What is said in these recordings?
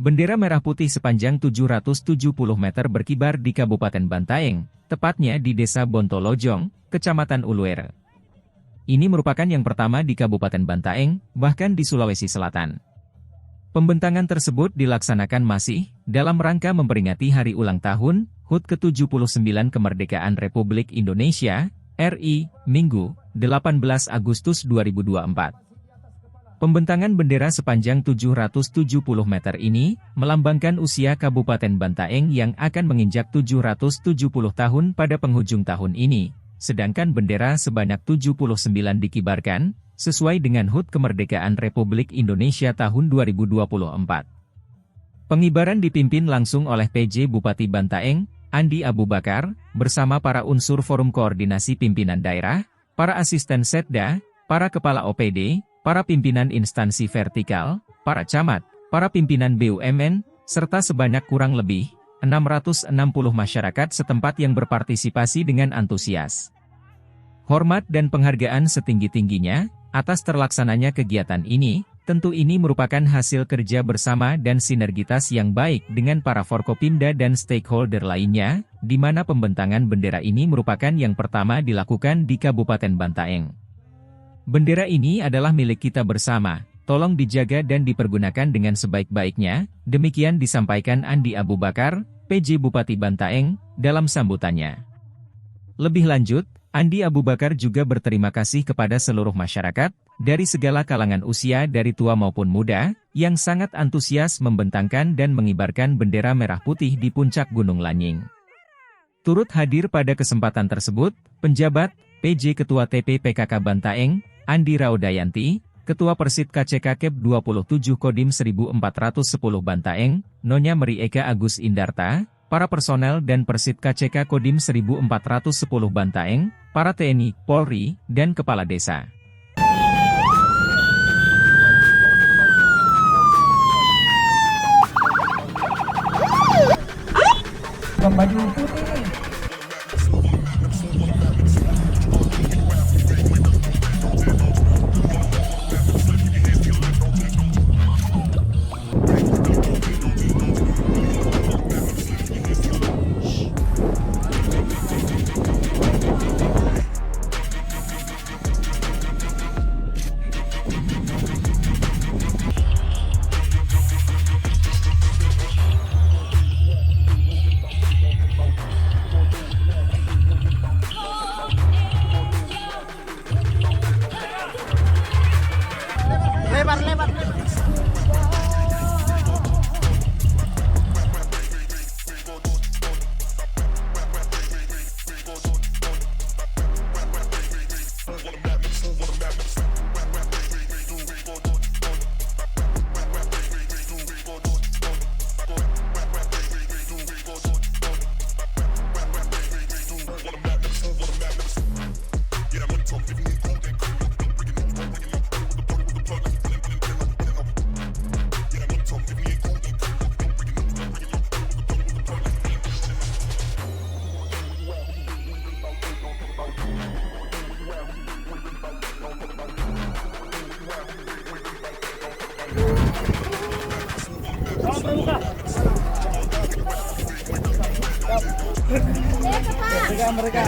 Bendera merah putih sepanjang 770 meter berkibar di Kabupaten Bantaeng, tepatnya di Desa Bontolojong, Kecamatan Uluere. Ini merupakan yang pertama di Kabupaten Bantaeng, bahkan di Sulawesi Selatan. Pembentangan tersebut dilaksanakan masih dalam rangka memperingati hari ulang tahun HUT ke-79 Kemerdekaan Republik Indonesia, RI, Minggu, 18 Agustus 2024. Pembentangan bendera sepanjang 770 meter ini melambangkan usia Kabupaten Bantaeng yang akan menginjak 770 tahun pada penghujung tahun ini, sedangkan bendera sebanyak 79 dikibarkan, sesuai dengan HUT Kemerdekaan Republik Indonesia tahun 2024. Pengibaran dipimpin langsung oleh PJ Bupati Bantaeng, Andi Abu Bakar, bersama para unsur Forum Koordinasi Pimpinan Daerah, para asisten Setda, para kepala OPD, para pimpinan instansi vertikal, para camat, para pimpinan BUMN, serta sebanyak kurang lebih 660 masyarakat setempat yang berpartisipasi dengan antusias. Hormat dan penghargaan setinggi-tingginya atas terlaksananya kegiatan ini. Tentu ini merupakan hasil kerja bersama dan sinergitas yang baik dengan para Forkopimda dan stakeholder lainnya, di mana pembentangan bendera ini merupakan yang pertama dilakukan di Kabupaten Bantaeng. Bendera ini adalah milik kita bersama, tolong dijaga dan dipergunakan dengan sebaik-baiknya, demikian disampaikan Andi Abu Bakar, PJ Bupati Bantaeng, dalam sambutannya. Lebih lanjut, Andi Abu Bakar juga berterima kasih kepada seluruh masyarakat, dari segala kalangan usia dari tua maupun muda, yang sangat antusias membentangkan dan mengibarkan bendera merah putih di puncak Gunung Lanying. Turut hadir pada kesempatan tersebut, penjabat, PJ Ketua TP PKK Bantaeng, Andi Raudayanti, Ketua Persit KCK KEP 27 Kodim 1410 Bantaeng, Nonya Meri Eka Agus Indarta, para personel dan Persit KCK Kodim 1410 Bantaeng, para TNI, Polri, dan Kepala Desa. Baju putih. Lebar. Merdeka.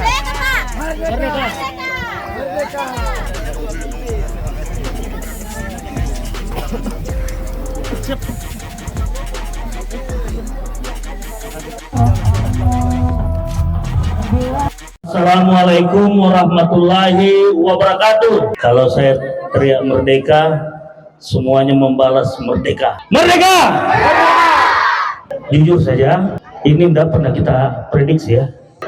Assalamualaikum warahmatullahi wabarakatuh. Kalau saya teriak merdeka, semuanya membalas merdeka. Merdeka! Jujur saja, ini tidak pernah kita prediksi ya.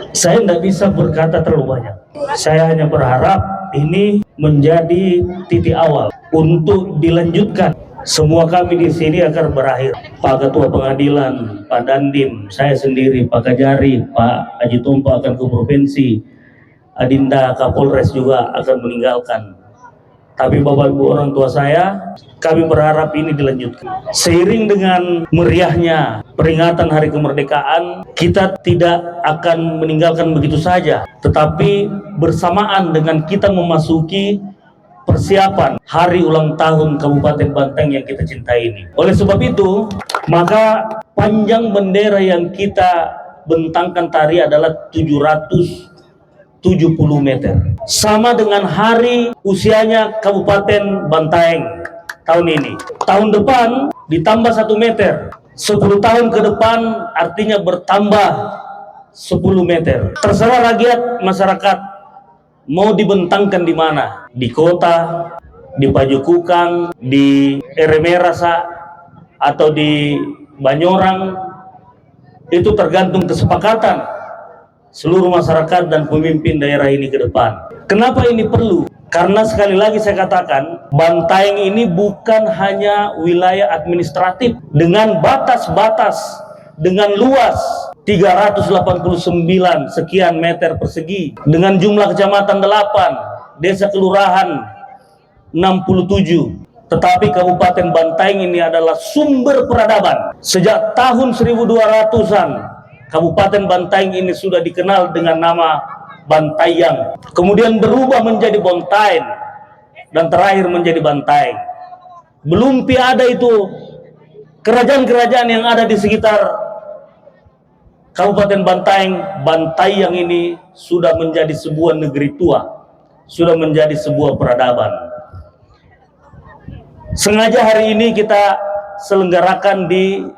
Saya tidak bisa berkata terlalu banyak. Saya hanya berharap ini menjadi titik awal untuk dilanjutkan. Semua kami di sini akan berakhir. Pak Ketua Pengadilan, Pak Dandim, saya sendiri, Pak Kajari, Pak Haji Tumpa akan ke provinsi, Adinda Kapolres juga akan meninggalkan. Tapi Bapak Ibu orang tua saya, kami berharap ini dilanjutkan. Seiring dengan meriahnya peringatan Hari Kemerdekaan, kita tidak akan meninggalkan begitu saja, tetapi bersamaan dengan kita memasuki persiapan hari ulang tahun Kabupaten Bantaeng yang kita cintai ini. Oleh sebab itu, Maka panjang bendera yang kita bentangkan tadi adalah 770 meter. Sama dengan hari usianya Kabupaten Bantaeng tahun ini. Tahun depan ditambah 1 meter. 10 tahun ke depan artinya bertambah 10 meter. Terserah rakyat masyarakat mau dibentangkan di mana. Di kota, di Pajukukang, di Eremerasa, atau di Banyorang, itu tergantung kesepakatan seluruh masyarakat dan pemimpin daerah ini ke depan. Kenapa ini perlu? Karena sekali lagi saya katakan, Bantaeng ini bukan hanya wilayah administratif dengan batas-batas, dengan luas 389 sekian meter persegi, dengan jumlah kecamatan 8, desa kelurahan 67. Tetapi Kabupaten Bantaeng ini adalah sumber peradaban. Sejak tahun 1200-an, Kabupaten Bantaeng ini sudah dikenal dengan nama Bantayang. Kemudian berubah menjadi Bontain, dan terakhir menjadi Bantaeng. Belum ada itu kerajaan-kerajaan yang ada di sekitar Kabupaten Bantaeng. Bantayang ini sudah menjadi sebuah negeri tua, sudah menjadi sebuah peradaban. Sengaja hari ini kita selenggarakan di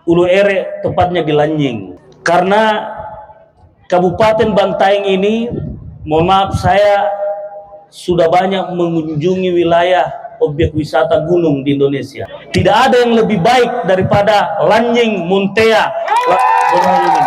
Ulu Ere, tepatnya di Lanying. Karena Kabupaten Bantaeng ini, mohon maaf, saya sudah banyak mengunjungi wilayah objek wisata gunung di Indonesia. Tidak ada yang lebih baik daripada Lanying, Muntea, Borneo.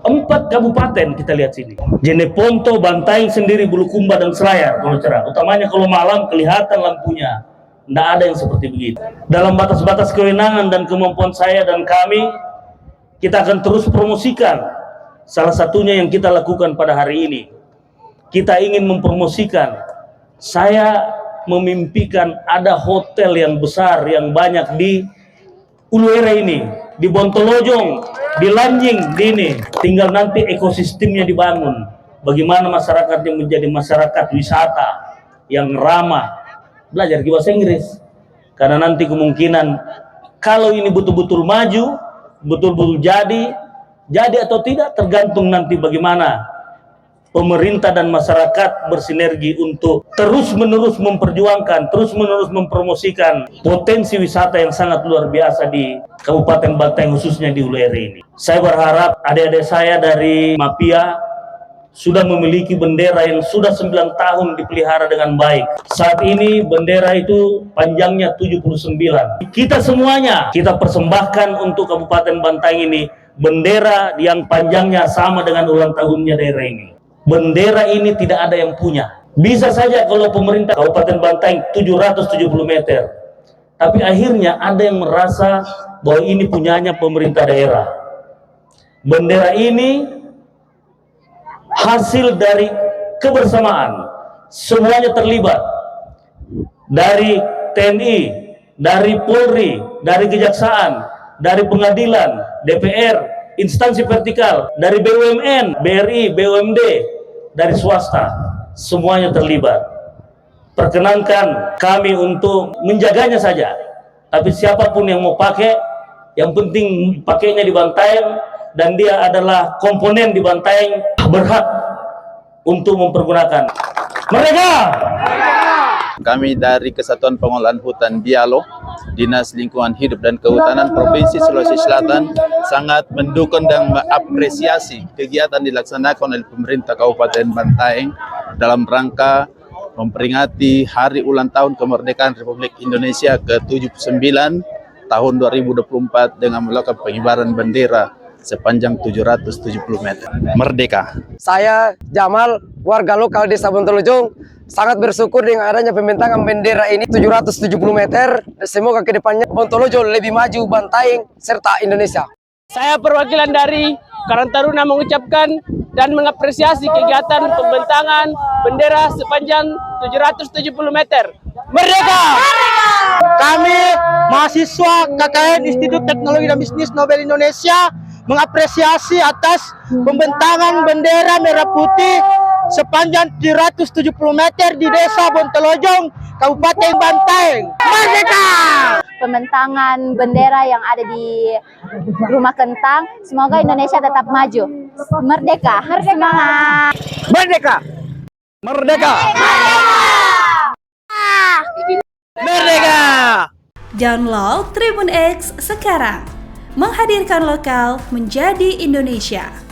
4 kabupaten kita lihat sini. Jeneponto, Bantaeng sendiri, Bulukumba, dan Selayar kalau cerah. Utamanya kalau malam kelihatan lampunya. Tidak ada yang seperti begitu. Dalam batas-batas kewenangan dan kemampuan saya dan kami, kita akan terus promosikan. Salah satunya yang kita lakukan pada hari ini, kita ingin mempromosikan. Saya memimpikan ada hotel yang besar, yang banyak di Ulu Ere ini, di Bontolojong, di Lanying, di ini. Tinggal nanti ekosistemnya dibangun. Bagaimana masyarakatnya menjadi masyarakat wisata yang ramah. Belajar bahasa Inggris, karena nanti kemungkinan kalau ini betul-betul maju, betul-betul jadi atau tidak tergantung nanti bagaimana pemerintah dan masyarakat bersinergi untuk terus-menerus memperjuangkan, terus-menerus mempromosikan potensi wisata yang sangat luar biasa di Kabupaten Bantaeng, khususnya di Ulu Ere ini. Saya berharap adik-adik saya dari Mapia sudah memiliki bendera yang sudah 9 tahun dipelihara dengan baik. Saat ini bendera itu panjangnya 79. Kita semuanya, kita persembahkan untuk Kabupaten Bantaeng ini bendera yang panjangnya sama dengan ulang tahunnya daerah ini. Bendera ini tidak ada yang punya. Bisa saja kalau pemerintah Kabupaten Bantaeng 770 meter. Tapi akhirnya ada yang merasa bahwa ini punyanya pemerintah daerah. Bendera ini hasil dari kebersamaan, semuanya terlibat, dari TNI, dari Polri, dari Kejaksaan, dari Pengadilan, DPR, instansi vertikal, dari BUMN, BRI, BUMD, dari swasta, semuanya terlibat. Perkenankan kami untuk menjaganya saja, tapi siapapun yang mau pakai, yang penting pakainya di Bantaeng, dan dia adalah komponen di Bantaeng, berhak untuk mempergunakan. Merdeka! Kami dari Kesatuan Pengolahan Hutan Bialo, Dinas Lingkungan Hidup dan Kehutanan Provinsi Sulawesi Selatan sangat mendukung dan mengapresiasi kegiatan dilaksanakan oleh pemerintah Kabupaten Bantaeng dalam rangka memperingati Hari Ulang Tahun Kemerdekaan Republik Indonesia ke-79 tahun 2024 dengan melakukan pengibaran bendera sepanjang 770 meter. Merdeka! Saya Jamal, warga lokal Desa Bontolojong, sangat bersyukur dengan adanya pembentangan bendera ini 770 meter. Semoga kedepannya Bontolojong lebih maju, Bantaeng, serta Indonesia. Saya perwakilan dari Karang Taruna mengucapkan dan mengapresiasi kegiatan pembentangan bendera sepanjang 770 meter. Merdeka! Kami mahasiswa KKN Institut Teknologi dan Bisnis Nobel Indonesia mengapresiasi atas pembentangan bendera merah putih sepanjang 370 meter di Desa Bontolojong, Kabupaten Bantaeng. Merdeka! pembentangan bendera yang ada di Rumah Kentang. Semoga Indonesia tetap maju. Merdeka! Semangat! Merdeka! Merdeka! Merdeka! Download Tribun X sekarang. Menghadirkan lokal menjadi Indonesia.